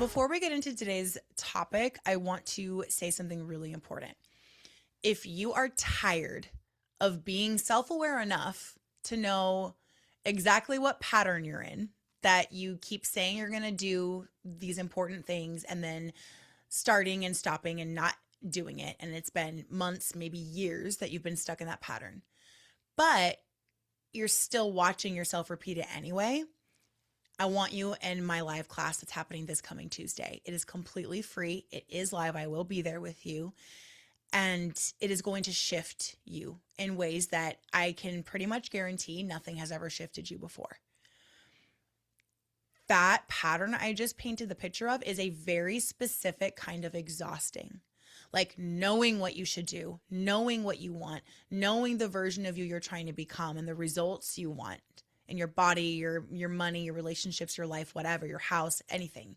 before we get into today's topic, I want to say something really important. If you are tired of being self aware enough to know exactly what pattern you're in, that you keep saying you're going to do these important things and then starting and stopping and not doing it, and it's been months, maybe years that you've been stuck in that pattern, but you're still watching yourself repeat it anyway, I want you in my live class that's happening this coming Tuesday. It is completely free. It is live. I will be there with you. And it is going to shift you in ways that I can pretty much guarantee nothing has ever shifted you before. That pattern I just painted the picture of is a very specific kind of exhausting. Like knowing what you should do, knowing what you want, knowing the version of you you're trying to become and the results you want in your body, your money, your relationships, your life, whatever, your house, anything.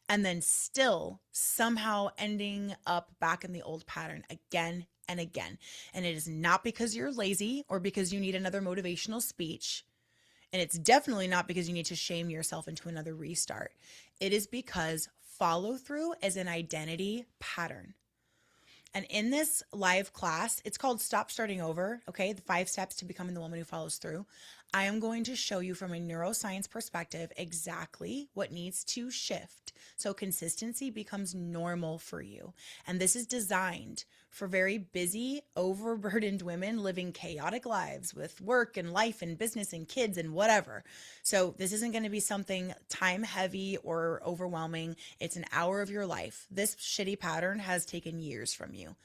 And then still somehow ending up back in the old pattern again and again. And it is not because you're lazy or because you need another motivational speech. And it's definitely not because you need to shame yourself into another restart. It is because follow through is an identity pattern. And in this live class, it's called Stop Starting Over, okay? The 5 steps to becoming the woman who follows through. I am going to show you from a neuroscience perspective exactly what needs to shift so consistency becomes normal for you. And this is designed for very busy, overburdened women living chaotic lives with work and life and business and kids and whatever. So this isn't going to be something time heavy or overwhelming. It's an hour of your life. This shitty pattern has taken years from you.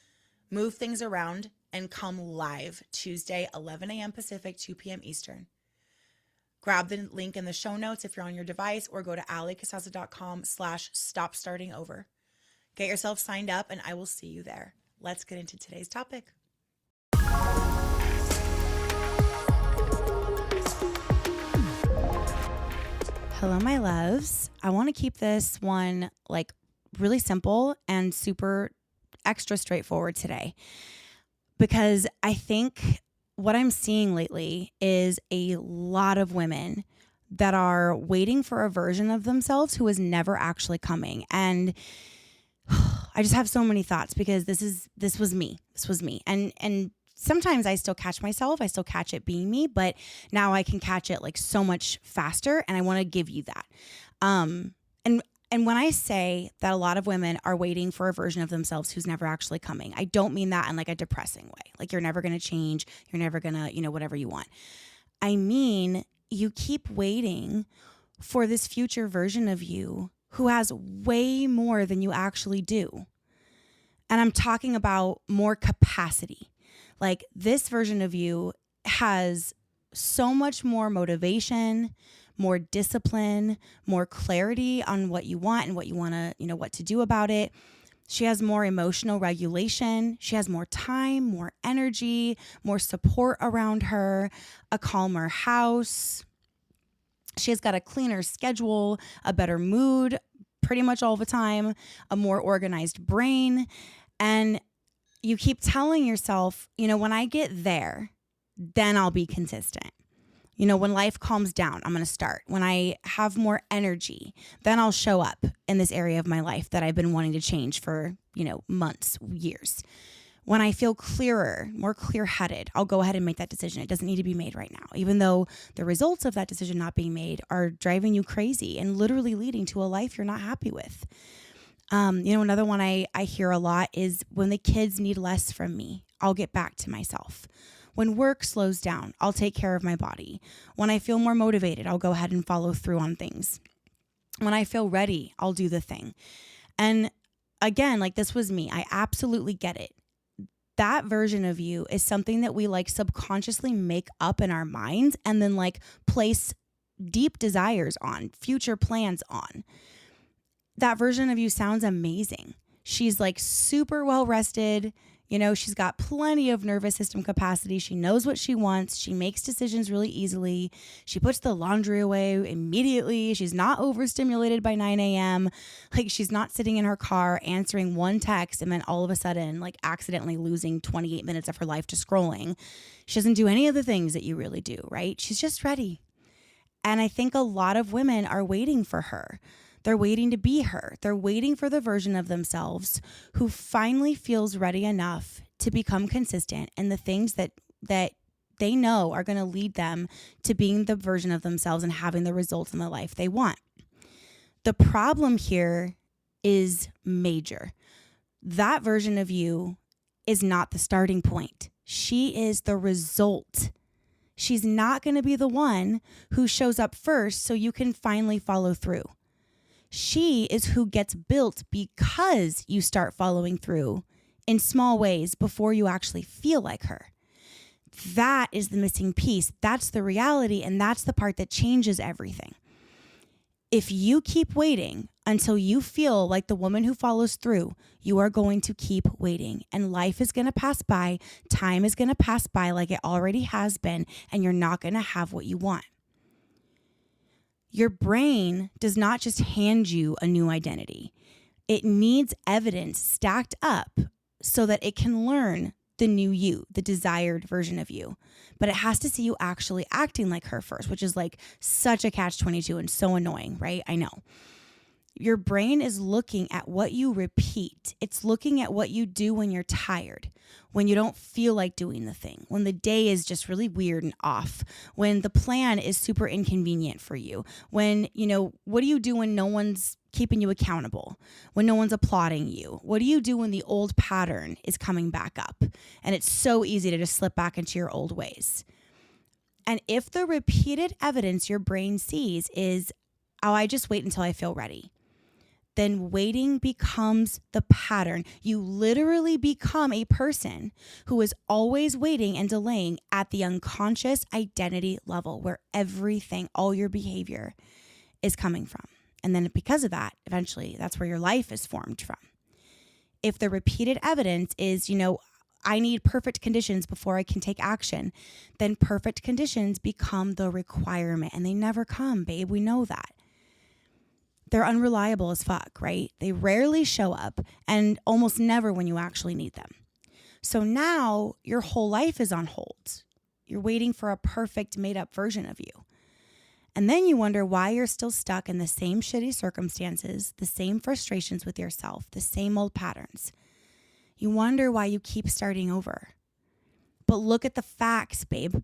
Move things around and come live Tuesday, 11 a.m. Pacific, 2 p.m. Eastern. Grab the link in the show notes if you're on your device, or go to alliecasazza.com/stopstartingover. Get yourself signed up and I will see you there. Let's get into today's topic. Hello, my loves. I want to keep this one like really simple and super extra straightforward today, because I think what I'm seeing lately is a lot of women that are waiting for a version of themselves who is never actually coming. And I just have so many thoughts because this was me. And sometimes I still catch myself. I still catch it being me, but now I can catch it like so much faster. And I want to give you that. And when I say that a lot of women are waiting for a version of themselves who's never actually coming, I don't mean that in like a depressing way. Like you're never going to change. You're never going to, whatever you want. I mean, you keep waiting for this future version of you who has way more than you actually do. And I'm talking about more capacity. Like this version of you has so much more motivation, more discipline, more clarity on what you want and what you want to, what to do about it. She has more emotional regulation. She has more time, more energy, more support around her, a calmer house. She has got a cleaner schedule, a better mood pretty much all the time, a more organized brain. And you keep telling yourself, when I get there, then I'll be consistent. When life calms down, I'm going to start. When I have more energy, then I'll show up in this area of my life that I've been wanting to change for, months, years. When I feel clearer, more clear-headed, I'll go ahead and make that decision. It doesn't need to be made right now, even though the results of that decision not being made are driving you crazy and literally leading to a life you're not happy with. Another one I hear a lot is when the kids need less from me, I'll get back to myself. When work slows down, I'll take care of my body. When I feel more motivated, I'll go ahead and follow through on things. When I feel ready, I'll do the thing. And again, like this was me. I absolutely get it. That version of you is something that we like subconsciously make up in our minds and then like place deep desires on, future plans on. That version of you sounds amazing. She's like super well rested. She's got plenty of nervous system capacity. She knows what she wants. She makes decisions really easily. She puts the laundry away immediately. She's not overstimulated by 9 a.m. Like she's not sitting in her car answering one text and then all of a sudden like accidentally losing 28 minutes of her life to scrolling. She doesn't do any of the things that you really do, right? She's just ready. And I think a lot of women are waiting for her. They're waiting to be her. They're waiting for the version of themselves who finally feels ready enough to become consistent in the things that they know are going to lead them to being the version of themselves and having the results in the life they want. The problem here is major. That version of you is not the starting point. She is the result. She's not going to be the one who shows up first so you can finally follow through. She is who gets built because you start following through in small ways before you actually feel like her. That is the missing piece. That's the reality, and that's the part that changes everything. If you keep waiting until you feel like the woman who follows through, you are going to keep waiting, and life is going to pass by. Time is going to pass by like it already has been, and you're not going to have what you want. Your brain does not just hand you a new identity. It needs evidence stacked up so that it can learn the new you, the desired version of you. But it has to see you actually acting like her first, which is like such a catch-22 and so annoying, right? I know. Your brain is looking at what you repeat. It's looking at what you do when you're tired, when you don't feel like doing the thing, when the day is just really weird and off, when the plan is super inconvenient for you, when, what do you do when no one's keeping you accountable, when no one's applauding you? What do you do when the old pattern is coming back up? And it's so easy to just slip back into your old ways. And if the repeated evidence your brain sees is, oh, I just wait until I feel ready, then waiting becomes the pattern. You literally become a person who is always waiting and delaying at the unconscious identity level where everything, all your behavior is coming from. And then because of that, eventually that's where your life is formed from. If the repeated evidence is, I need perfect conditions before I can take action, then perfect conditions become the requirement, and they never come, babe. We know that. They're unreliable as fuck, right? They rarely show up, and almost never when you actually need them. So now your whole life is on hold. You're waiting for a perfect made-up version of you. And then you wonder why you're still stuck in the same shitty circumstances, the same frustrations with yourself, the same old patterns. You wonder why you keep starting over. But look at the facts, babe.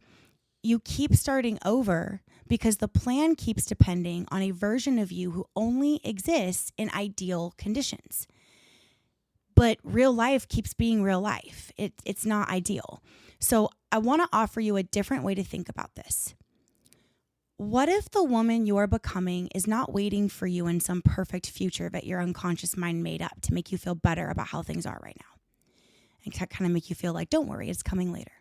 You keep starting over because the plan keeps depending on a version of you who only exists in ideal conditions. But real life keeps being real life. It's not ideal. So I want to offer you a different way to think about this. What if the woman you're becoming is not waiting for you in some perfect future that your unconscious mind made up to make you feel better about how things are right now? And to kind of make you feel like, don't worry, it's coming later.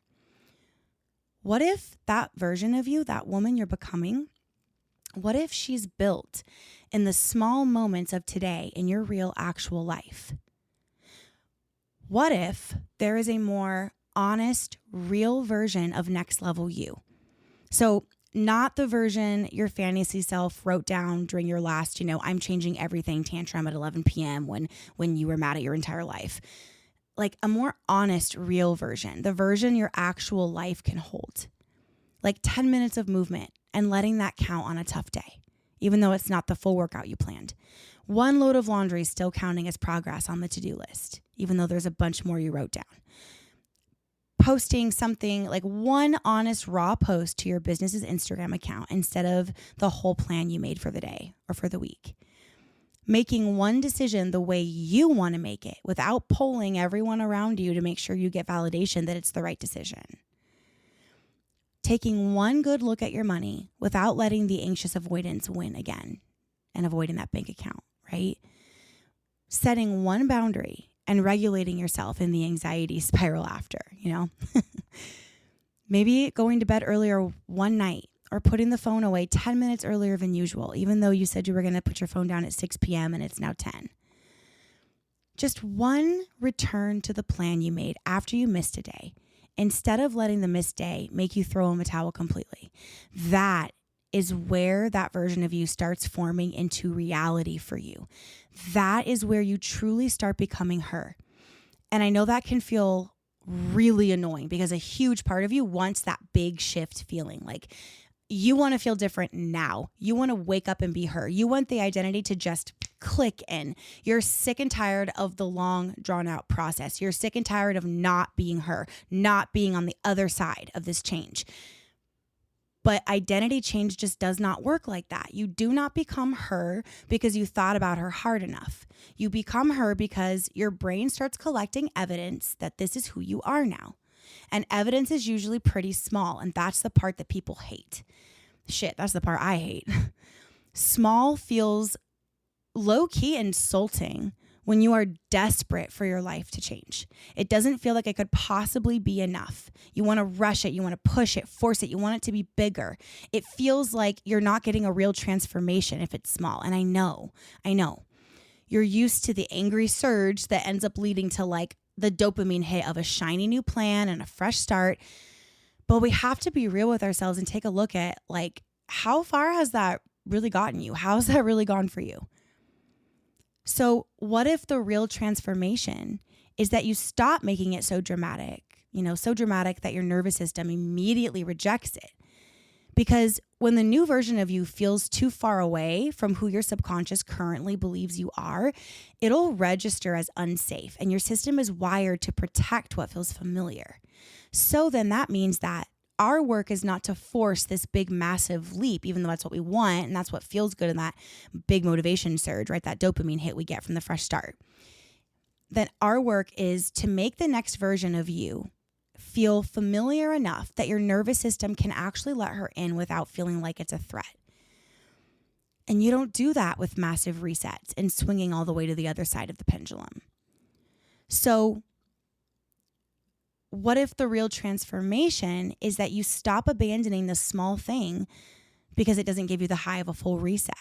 What if that version of you, that woman you're becoming, what if she's built in the small moments of today in your real actual life? What if there is a more honest, real version of next level you? So not the version your fantasy self wrote down during your last, I'm changing everything tantrum at 11 p.m. when you were mad at your entire life. Like a more honest, real version, the version your actual life can hold. Like 10 minutes of movement and letting that count on a tough day, even though it's not the full workout you planned. One load of laundry still counting as progress on the to-do list, even though there's a bunch more you wrote down. Posting something like one honest raw post to your business's Instagram account instead of the whole plan you made for the day or for the week. Making one decision the way you want to make it without polling everyone around you to make sure you get validation that it's the right decision. Taking one good look at your money without letting the anxious avoidance win again and avoiding that bank account, right? Setting one boundary and regulating yourself in the anxiety spiral after, Maybe going to bed earlier one night or putting the phone away 10 minutes earlier than usual, even though you said you were going to put your phone down at 6 p.m. and it's now 10. Just one return to the plan you made after you missed a day, instead of letting the missed day make you throw in the towel completely. That is where that version of you starts forming into reality for you. That is where you truly start becoming her. And I know that can feel really annoying because a huge part of you wants that big shift feeling. Like you want to feel different now. You want to wake up and be her. You want the identity to just click in. You're sick and tired of the long, drawn out process. You're sick and tired of not being her, not being on the other side of this change. But identity change just does not work like that. You do not become her because you thought about her hard enough. You become her because your brain starts collecting evidence that this is who you are now. And evidence is usually pretty small, and that's the part that people hate. Shit, that's the part I hate. Small feels low-key insulting when you are desperate for your life to change. It doesn't feel like it could possibly be enough. You want to rush it. You want to push it, force it. You want it to be bigger. It feels like you're not getting a real transformation if it's small. And I know. You're used to the angry surge that ends up leading to like the dopamine hit of a shiny new plan and a fresh start. But we have to be real with ourselves and take a look at like, how far has that really gotten you? How's that really gone for you? So what if the real transformation is that you stop making it so dramatic, so dramatic that your nervous system immediately rejects it? Because when the new version of you feels too far away from who your subconscious currently believes you are, it'll register as unsafe, and your system is wired to protect what feels familiar. So then that means that our work is not to force this big, massive leap, even though that's what we want, and that's what feels good in that big motivation surge, right? That dopamine hit we get from the fresh start. Then our work is to make the next version of you feel familiar enough that your nervous system can actually let her in without feeling like it's a threat. And you don't do that with massive resets and swinging all the way to the other side of the pendulum. So what if the real transformation is that you stop abandoning the small thing because it doesn't give you the high of a full reset?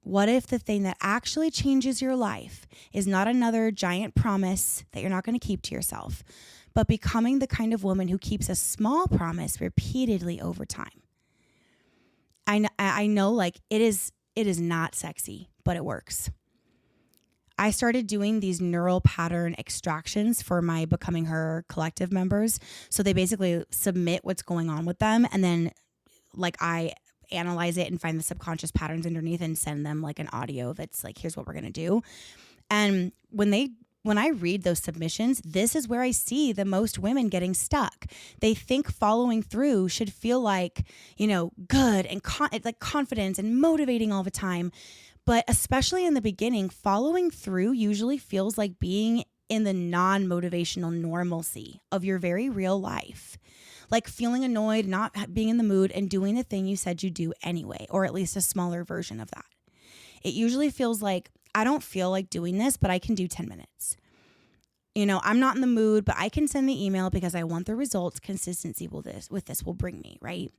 What if the thing that actually changes your life is not another giant promise that you're not going to keep to yourself, but becoming the kind of woman who keeps a small promise repeatedly over time? I know like it is not sexy, but it works. I started doing these neural pattern extractions for my Becoming Her collective members. So they basically submit what's going on with them, and then like I analyze it and find the subconscious patterns underneath and send them like an audio that's like, here's what we're going to do. And when I read those submissions, this is where I see the most women getting stuck. They think following through should feel like, good and like confidence and motivating all the time. But especially in the beginning, following through usually feels like being in the non-motivational normalcy of your very real life. Like feeling annoyed, not being in the mood, and doing the thing you said you'd do anyway, or at least a smaller version of that. It usually feels like, I don't feel like doing this, but I can do 10 minutes. I'm not in the mood, but I can send the email because I want the results consistency with this will bring me, right?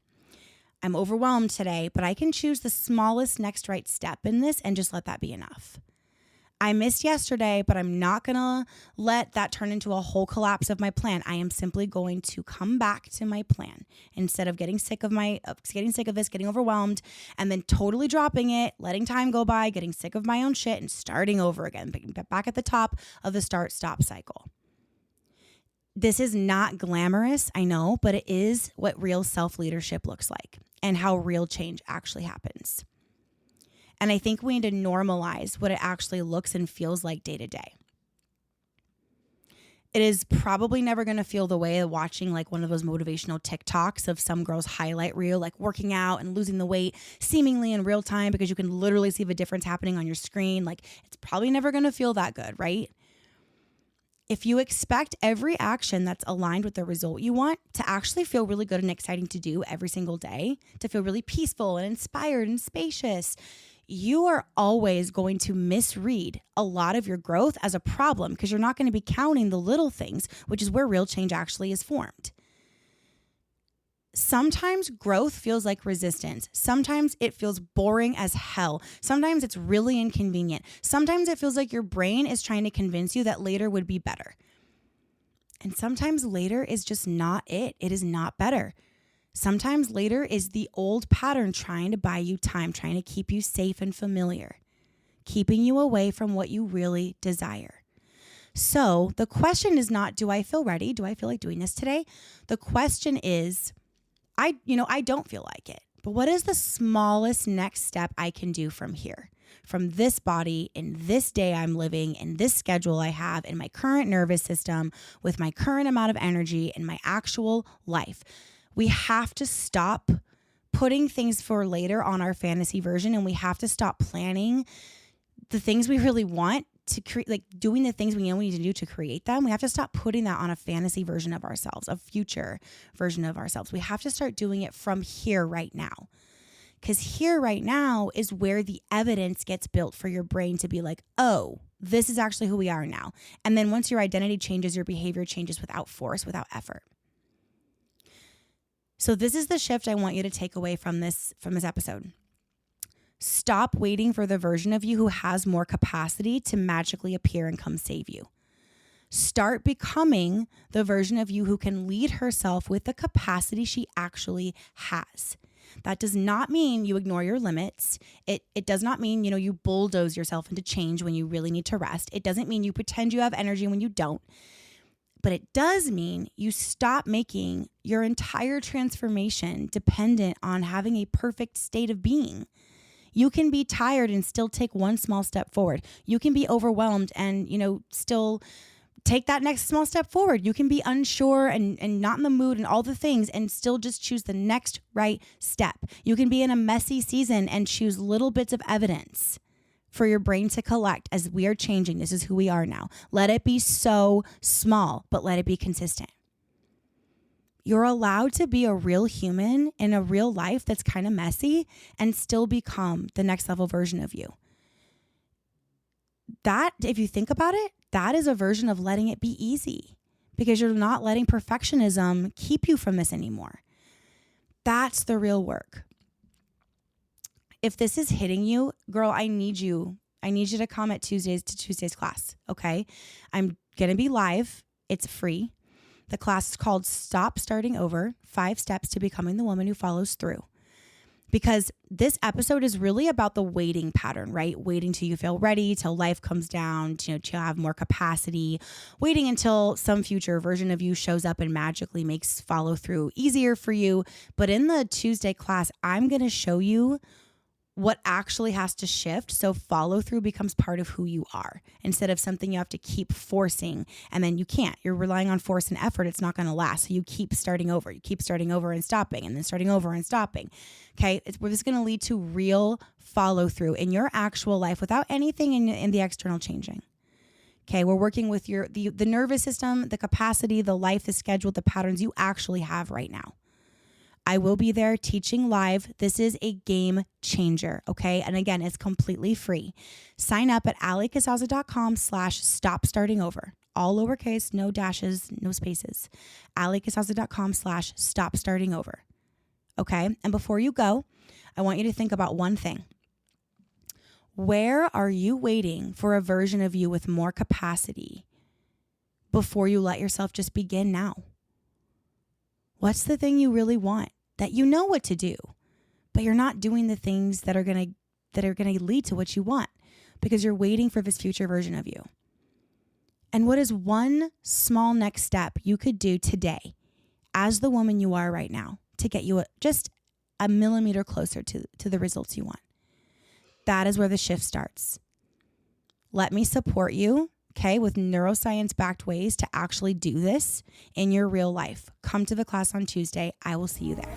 I'm overwhelmed today, but I can choose the smallest next right step in this and just let that be enough. I missed yesterday, but I'm not going to let that turn into a whole collapse of my plan. I am simply going to come back to my plan instead of getting sick of this, getting overwhelmed, and then totally dropping it, letting time go by, getting sick of my own shit, and starting over again, back at the top of the start-stop cycle. This is not glamorous, I know, but it is what real self-leadership looks like and how real change actually happens. And I think we need to normalize what it actually looks and feels like day to day. It is probably never going to feel the way of watching like one of those motivational TikToks of some girl's highlight reel, like working out and losing the weight seemingly in real time because you can literally see the difference happening on your screen. Like it's probably never going to feel that good, right? If you expect every action that's aligned with the result you want to actually feel really good and exciting to do every single day, to feel really peaceful and inspired and spacious, you are always going to misread a lot of your growth as a problem because you're not going to be counting the little things, which is where real change actually is formed. Sometimes growth feels like resistance. Sometimes it feels boring as hell. Sometimes it's really inconvenient. Sometimes it feels like your brain is trying to convince you that later would be better. And sometimes later is just not it. It is not better. Sometimes later is the old pattern trying to buy you time, trying to keep you safe and familiar, keeping you away from what you really desire. So the question is not, do I feel ready? Do I feel like doing this today? The question is, I don't feel like it, but what is the smallest next step I can do from here? from this body in this day I'm living, in this schedule I have, in my current nervous system, with my current amount of energy, in my actual life. We have to stop putting things for later on our fantasy version, and we have to stop planning the things we really want to create, like doing the things we know we need to do to create them. We have to stop putting that on a fantasy version of ourselves, a future version of ourselves. We have to start doing it from here right now. Because here right now is where the evidence gets built for your brain to be like, oh, this is actually who we are now. And then once your identity changes, your behavior changes without force, without effort. So this is the shift I want you to take away from this episode. Stop waiting for the version of you who has more capacity to magically appear and come save you. Start becoming the version of you who can lead herself with the capacity she actually has. That does not mean you ignore your limits. It does not mean, you bulldoze yourself into change when you really need to rest. It doesn't mean you pretend you have energy when you don't. But it does mean you stop making your entire transformation dependent on having a perfect state of being. You can be tired and still take one small step forward. You can be overwhelmed and, still take that next small step forward. You can be unsure and not in the mood and all the things and still just choose the next right step. You can be in a messy season and choose little bits of evidence for your brain to collect as we are changing. This is who we are now. Let it be so small, but let it be consistent. You're allowed to be a real human in a real life that's kind of messy and still become the next level version of you. That, if you think about it, that is a version of letting it be easy because you're not letting perfectionism keep you from this anymore. That's the real work. If this is hitting you, girl, I need you to come at Tuesday's class, okay? I'm going to be live. It's free. The class is called Stop Starting Over, 5 Steps to Becoming the Woman Who Follows Through. Because this episode is really about the waiting pattern, right? Waiting till you feel ready, till life comes down, to have more capacity, waiting until some future version of you shows up and magically makes follow through easier for you. But in the Tuesday class, I'm going to show you what actually has to shift so follow through becomes part of who you are instead of something you have to keep forcing and then you can't. You're relying on force and effort. It's not going to last. So you keep starting over. You keep starting over and stopping and then starting over and stopping. Okay. This is going to lead to real follow through in your actual life without anything in the external changing. Okay. We're working with the nervous system, the capacity, the life, the schedule, the patterns you actually have right now. I will be there teaching live. This is a game changer, okay? And again, it's completely free. Sign up at alliecasazza.com/stopstartingover. All lowercase, no dashes, no spaces. alliecasazza.com/stopstartingover. Okay? And before you go, I want you to think about one thing. Where are you waiting for a version of you with more capacity before you let yourself just begin now? What's the thing you really want that you know what to do, but you're not doing the things that are going to lead to what you want because you're waiting for this future version of you? And what is one small next step you could do today as the woman you are right now to get you just a millimeter closer to the results you want? That is where the shift starts. Let me support you. Okay, with neuroscience-backed ways to actually do this in your real life. Come to the class on Tuesday. I will see you there.